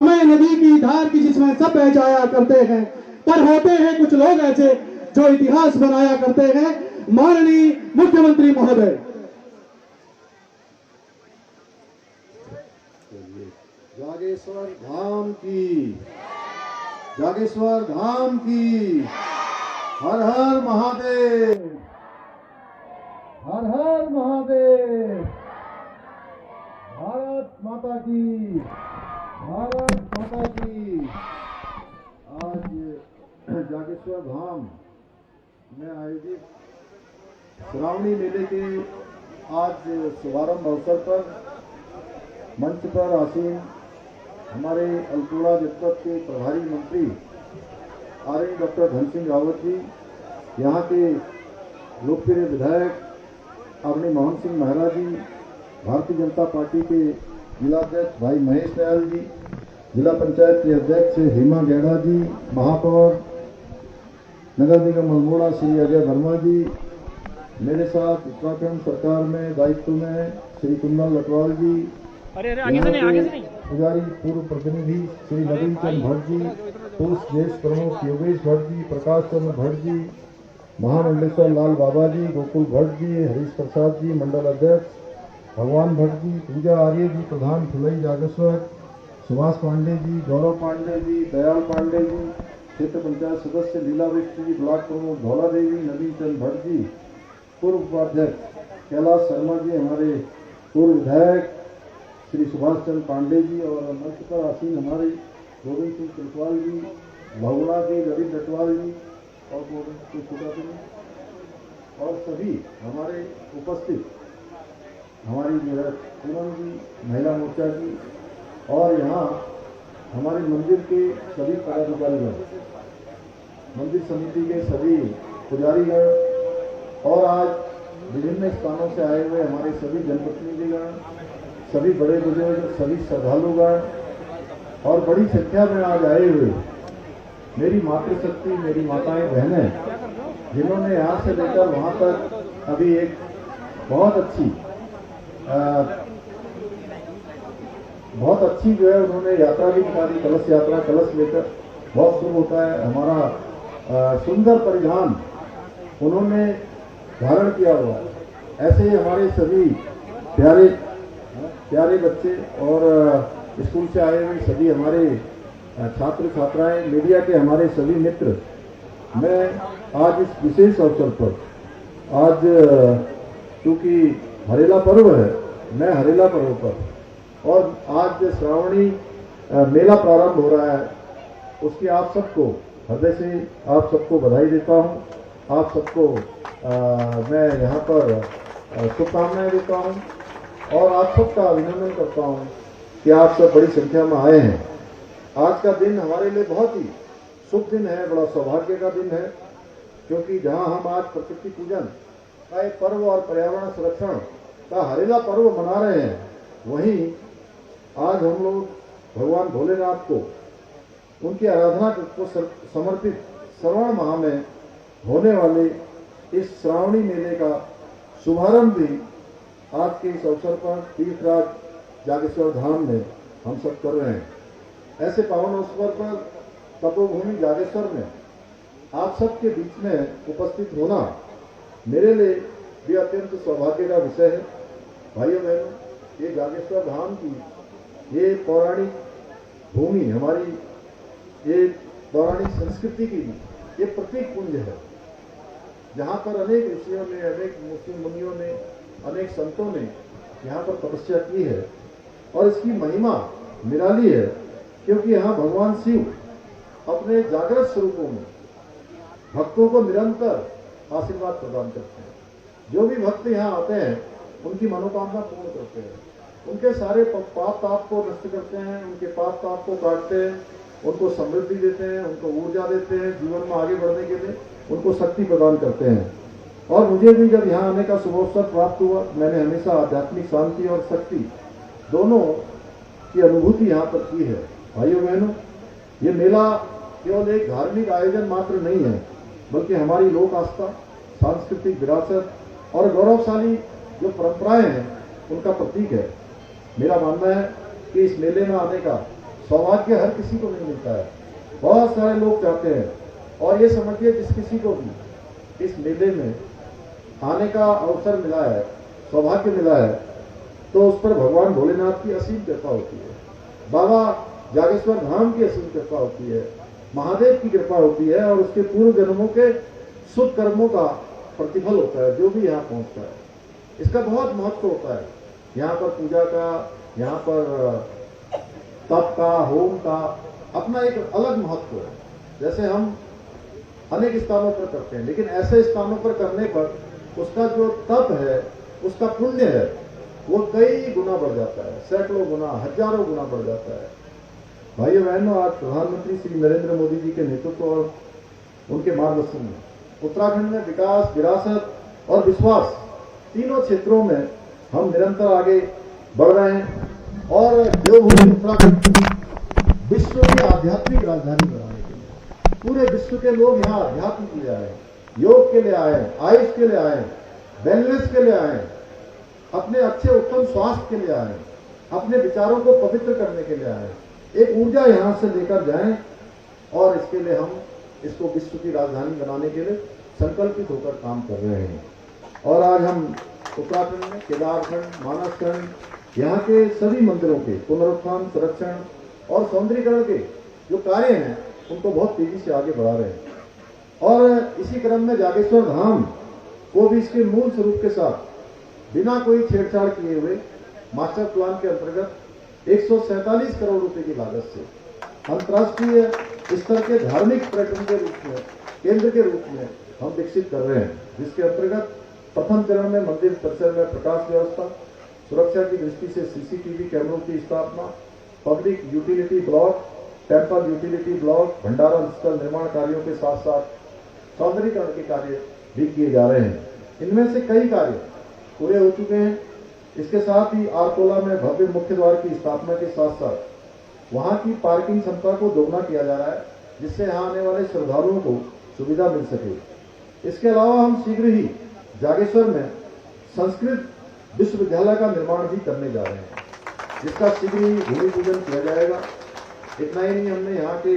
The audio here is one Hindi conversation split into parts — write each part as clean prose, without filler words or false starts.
हमें नदी की धार की जिसमें सब बह जाया करते हैं, पर होते हैं कुछ लोग ऐसे जो इतिहास बनाया करते हैं। माननीय मुख्यमंत्री महोदय, जागेश्वर धाम की, जागेश्वर धाम की, हर हर महादेव, हर हर महादेव, भारत माता की, भारत माता की। आज जागेश्वर धाम में आयोजित श्रावणी मेले के आज शुभारंभ अवसर पर मंच पर आसीन हमारे अल्टोड़ा जनपद के प्रभारी मंत्री आदरणीय डॉक्टर धन सिंह रावत जी, यहाँ के लोकप्रिय विधायक आदरणीय मोहन सिंह मेहरा जी, भारतीय जनता पार्टी के जिलाध्यक्ष भाई महेश दयाल जी, जिला पंचायत के अध्यक्ष हेमा गैड़ा जी, महापौर नगर निगम अल्मोड़ा श्री अजय वर्मा जी, मेरे साथ उत्तराखंड सरकार में दायित्व में श्री कुंदन लटवाल जी, आगे से नहीं। पुजारी पूर्व प्रतिनिधि श्री नवीन चंद भट्ट जी, पोस्ट ज्येष्ठ प्रमुख योगेश भट्ट जी, प्रकाश चंद्र भट्ट जी, महामंडलेश्वर लाल बाबा जी, गोकुल भट्ट जी, हरीश प्रसाद जी, मंडल अध्यक्ष भगवान भट्ट जी, पूजा आर्य जी, प्रधान फुलई जागेश्वर, सुभाष पांडे जी, गौरव पांडे जी, दयाल पांडे जी, क्षेत्र पंचायत सदस्य लीला विष्ट जी, ब्लॉक प्रमुख धौला देवी, नवीन चंद भट्ट जी, पूर्व उपाध्यक्ष कैलाश शर्मा जी, हमारे पूर्व विधायक श्री सुभाष चंद्र पांडे जी, और मंच पर आसीन हमारे गोविंद सिंह कुलवाल जी, भगुड़ा के ललित डटवाल जी और गोविंद सिंह छोटा सिंह और सभी हमारे उपस्थित, हमारी जो है पूनम जी, महिला मोर्चा जी, और यहाँ हमारे मंदिर के सभी पदाधिकारीगण, मंदिर समिति के सभी पुजारीगण, और आज विभिन्न स्थानों से आए हुए हमारे सभी जनप्रतिनिधिगण, सभी बड़े बुजुर्ग, सभी श्रद्धालुगण और बड़ी संख्या में आज आए हुए मेरी मातृशक्ति, मेरी माताएं बहनें, जिन्होंने यहाँ से लेकर वहाँ तक अभी एक बहुत अच्छी जो है उन्होंने यात्रा भी निकाली, कलश यात्रा, कलश लेकर बहुत शुभ होता है। हमारा सुंदर परिधान उन्होंने धारण किया हुआ है। ऐसे ही हमारे सभी प्यारे बच्चे और स्कूल से आए हुए सभी हमारे छात्र छात्राएं, मीडिया के हमारे सभी मित्र, मैं आज इस विशेष अवसर पर, आज क्योंकि हरेला पर्व है, मैं हरेला पर्व पर और आज श्रावणी मेला प्रारंभ हो रहा है, उसकी आप सबको हृदय से आप सबको बधाई देता हूं। आप सबको मैं यहाँ पर शुभकामनाएं देता हूं और आप सबका अभिनंदन करता हूं कि आप सब बड़ी संख्या में आए हैं। आज का दिन हमारे लिए बहुत ही शुभ दिन है, बड़ा सौभाग्य का दिन है, क्योंकि जहां हम आज प्रकृति पूजन का एक पर्व और पर्यावरण संरक्षण का हरेला पर्व मना रहे हैं, वहीं आज हम लोग भगवान भोलेनाथ को, उनकी आराधना को समर्पित श्रावण माह में होने वाले इस श्रावणी मेले का शुभारंभ भी आज के इस अवसर पर तीर्थराज जागेश्वर धाम में हम सब कर रहे हैं। ऐसे पावन अवसर पर तपोभूमि जागेश्वर में आप सबके बीच में उपस्थित होना मेरे लिए भी अत्यंत सौभाग्य का विषय है। भाइयों बहनों, ये जागेश्वर धाम की ये पौराणिक भूमि, हमारी ये पौराणिक संस्कृति की ये प्रतीक पुंज है, जहाँ पर अनेक ऋषियों ने, अनेक मुस्लिम मुनियों ने, अनेक संतों ने यहाँ पर तपस्या की है और इसकी महिमा निराली है, क्योंकि यहाँ भगवान शिव अपने जागृत स्वरूपों में भक्तों को निरंतर आशीर्वाद प्रदान करते हैं। जो भी भक्त यहाँ आते हैं उनकी मनोकामना पूर्ण करते हैं, उनके सारे पाप ताप को नष्ट करते हैं, उनके पाप ताप को काटते हैं, उनको समृद्धि देते हैं, उनको ऊर्जा देते हैं, जीवन में आगे बढ़ने के लिए उनको शक्ति प्रदान करते हैं। और मुझे भी जब यहाँ आने का शुभ अवसर प्राप्त हुआ, मैंने हमेशा आध्यात्मिक शांति और शक्ति दोनों की अनुभूति यहाँ पर की है। भाइयों बहनों, ये मेला केवल एक धार्मिक आयोजन मात्र नहीं है, बल्कि हमारी लोक आस्था, सांस्कृतिक विरासत और गौरवशाली जो परंपराएं हैं उनका प्रतीक है। मेरा मानना है कि इस मेले में आने का सौभाग्य हर किसी को नहीं मिलता है, बहुत सारे लोग चाहते हैं। और ये समझिए जिस किसी को भी इस मेले में आने का अवसर मिला है, सौभाग्य मिला है, तो उस पर भगवान भोलेनाथ की असीम कृपा होती है, बाबा जागेश्वर धाम की असीम कृपा होती है, महादेव की कृपा होती है और उसके पूर्व जन्मों के शुभ कर्मों का प्रतिफल होता है जो भी यहाँ पहुंचता है। इसका बहुत महत्व होता है। यहाँ पर पूजा का, यहाँ पर तप का, होम का अपना एक अलग महत्व है। जैसे हम अनेक स्थानों पर करते हैं, लेकिन ऐसे स्थानों पर करने पर उसका जो तप है, उसका पुण्य है, वो कई गुना बढ़ जाता है, सैकड़ों गुना, हजारों गुना बढ़ जाता है। भाइयों बहनों, आज प्रधानमंत्री श्री नरेंद्र मोदी जी के नेतृत्व और उनके मार्गदर्शन में उत्तराखंड में विकास, विरासत और विश्वास तीनों क्षेत्रों में हम निरंतर आगे बढ़ रहे हैं। और देवभूमि उत्तराखंड विश्व की आध्यात्मिक राजधानी बनाने के लिए पूरे विश्व के लोग यहाँ अध्यात्म के लिए आए, योग के लिए आए, आयुष के लिए आए, वेलनेस के लिए आए, अपने अच्छे उत्तम स्वास्थ्य के लिए आए, अपने विचारों को पवित्र करने के लिए आए, एक ऊर्जा यहाँ से लेकर जाएं। और इसके लिए हम इसको विश्व की राजधानी बनाने के लिए संकल्पित होकर काम कर रहे हैं। और आज हम उत्तराखंड में केदारखंड, मानसखंड, यहाँ के सभी मंदिरों के पुनरुत्थान, संरक्षण और सौंदर्यीकरण के जो कार्य हैं उनको बहुत तेजी से आगे बढ़ा रहे हैं। और इसी क्रम में जागेश्वर धाम को भी इसके मूल स्वरूप के साथ बिना कोई छेड़छाड़ किए हुए मास्टर प्लान के अंतर्गत 147 करोड़ रुपए की लागत से अंतर्राष्ट्रीय स्तर के धार्मिक पर्यटन के रूप में, केंद्र के रूप में हम विकसित कर रहे हैं, जिसके अंतर्गत प्रथम चरण में मंदिर परिसर में प्रकाश व्यवस्था, सुरक्षा की दृष्टि से सीसीटीवी कैमरों की स्थापना, public utility block, temple utility block, भंडारण स्थल निर्माण कार्यों के साथ साथ सौंदर्यीकरण के कार्य भी किए जा रहे हैं। इनमें से कई कार्य पूरे हो चुके हैं। इसके साथ ही आरकोला में भव्य मुख्य द्वार की स्थापना के साथ साथ वहां की पार्किंग क्षमता को दोगुना किया जा रहा है, जिससे यहाँ आने वाले श्रद्धालुओं को सुविधा मिल सके। इसके अलावा हम शीघ्र ही जागेश्वर में संस्कृत विश्वविद्यालय का निर्माण भी करने जा रहे हैं, जिसका शीघ्र ही भूमि पूजन किया जाएगा। इतना ही नहीं, हमने यहाँ के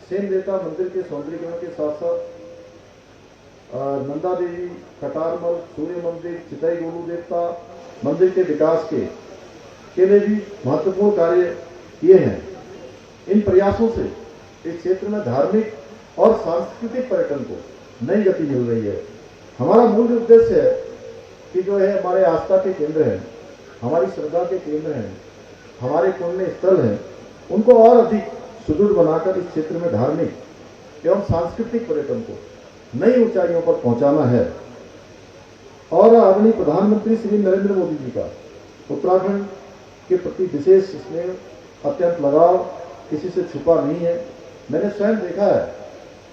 सेन देवता मंदिर के सौंदर्यीकरण के साथ साथ नंदा देवी, कटारमल, सूर्य मंदिर, चितई गोलू देवता मंदिर के विकास के लिए भी महत्वपूर्ण कार्य किए हैं। इन प्रयासों से इस क्षेत्र में धार्मिक और सांस्कृतिक पर्यटन को नई गति मिल रही है। हमारा मूल उद्देश्य है कि जो है हमारे आस्था के केंद्र हैं, हमारी श्रद्धा के केंद्र हैं, हमारे पुण्य स्थल हैं, उनको और अधिक सुदृढ़ बनाकर इस क्षेत्र में धार्मिक एवं सांस्कृतिक पर्यटन को नई ऊंचाइयों पर पहुंचाना है। और आदरणीय प्रधानमंत्री श्री नरेंद्र मोदी जी का उत्तराखंड के प्रति विशेष स्नेह, अत्यंत लगाव किसी से छुपा नहीं है। मैंने स्वयं देखा है,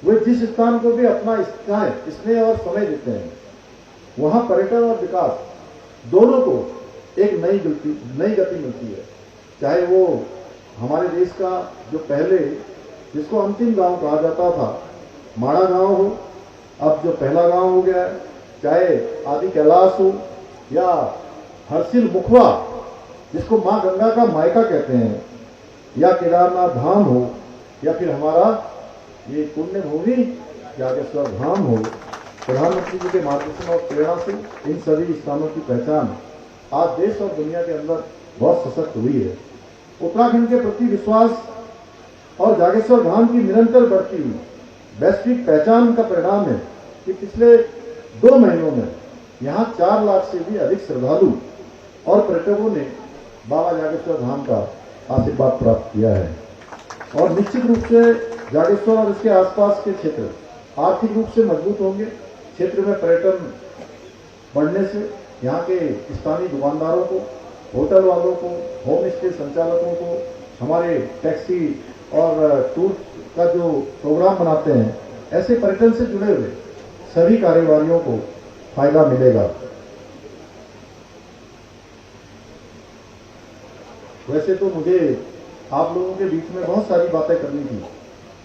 वे जिस स्थान को भी अपना स्नेह और समय देते हैं, वहां पर्यटन और विकास दोनों को एक नई गति मिलती है। चाहे वो हमारे देश का जो पहले जिसको अंतिम गांव कहा जाता था माड़ा गांव हो, अब जो पहला गांव हो गया है, चाहे आदि कैलाश हो या हरसिल मुखवा जिसको मां गंगा का मायका कहते हैं, या केदारनाथ धाम हो, या फिर हमारा ये पुण्य भूमि जागेश्वर धाम हो, प्रधानमंत्री जी के मार्गदर्शन और प्रेरणा से इन सभी स्थानों की पहचान आज देश और दुनिया के अंदर बहुत सशक्त हुई है। उत्तराखंड के प्रति विश्वास और जागेश्वर धाम की निरंतर बढ़ती हुई वैश्विक पहचान का परिणाम है कि पिछले 2 महीनों में यहाँ 4 लाख से भी अधिक श्रद्धालु और पर्यटकों ने बाबा जागेश्वर धाम का आशीर्वाद प्राप्त किया है। और निश्चित रूप से जागेश्वर और इसके आसपास के क्षेत्र आर्थिक रूप से मजबूत होंगे। क्षेत्र में पर्यटन बढ़ने से यहाँ के स्थानीय दुकानदारों को, होटल वालों को, होम स्टे संचालकों को, हमारे टैक्सी और टूर का जो प्रोग्राम बनाते हैं, ऐसे पर्यटन से जुड़े हुए सभी कारोबारियों को फायदा मिलेगा। वैसे तो मुझे आप लोगों के बीच में बहुत सारी बातें करनी थी,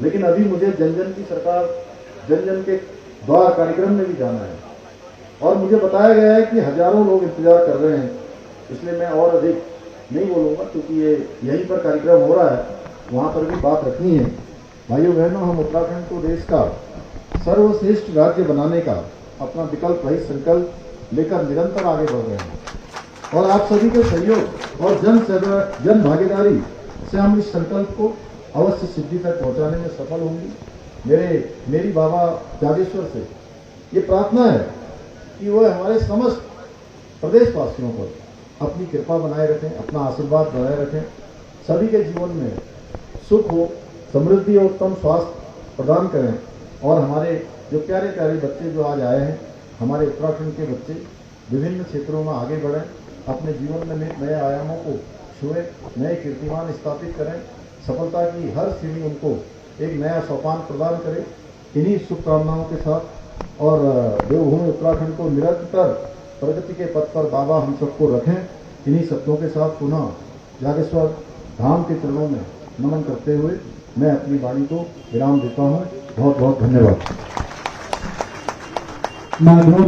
लेकिन अभी मुझे जन जन की सरकार, जन जन के द्वार कार्यक्रम में भी जाना है और मुझे बताया गया है कि हजारों लोग इंतजार कर रहे हैं, इसलिए मैं और अधिक नहीं बोलूँगा क्योंकि ये यहीं पर कार्यक्रम हो रहा है। वहाँ पर भी बात रखनी है। भाइयों बहनों, हम उत्तराखंड को देश का सर्वश्रेष्ठ राज्य बनाने का अपना विकल्प रहित संकल्प लेकर निरंतर आगे बढ़ रहे हैं और आप सभी के सहयोग और जन भागीदारी से हम इस संकल्प को अवश्य सिद्धि तक पहुंचाने में सफल होंगे। मेरी बाबा जागेश्वर से ये प्रार्थना है कि वह हमारे समस्त प्रदेशवासियों पर अपनी कृपा बनाए रखें, अपना आशीर्वाद बनाए रखें, सभी के जीवन में सुख हो, समृद्धि और उत्तम स्वास्थ्य प्रदान करें और हमारे जो प्यारे प्यारे बच्चे जो आज आए हैं, हमारे उत्तराखंड के बच्चे विभिन्न क्षेत्रों में आगे बढ़ें, अपने जीवन में नए आयामों को छुएं, नए कीर्तिमान स्थापित करें, सफलता की हर सीढ़ी उनको एक नया सोपान प्रदान करे। इन्हीं शुभकामनाओं के साथ और देवभूमि उत्तराखंड को निरंतर प्रगति के पथ पर बाबा हम सबको रखें, इन्हीं शब्दों के साथ पुनः जागेश्वर धाम के चरणों में नमन करते हुए मैं अपनी वाणी को विराम देता हूँ। बहुत बहुत धन्यवाद। माननीय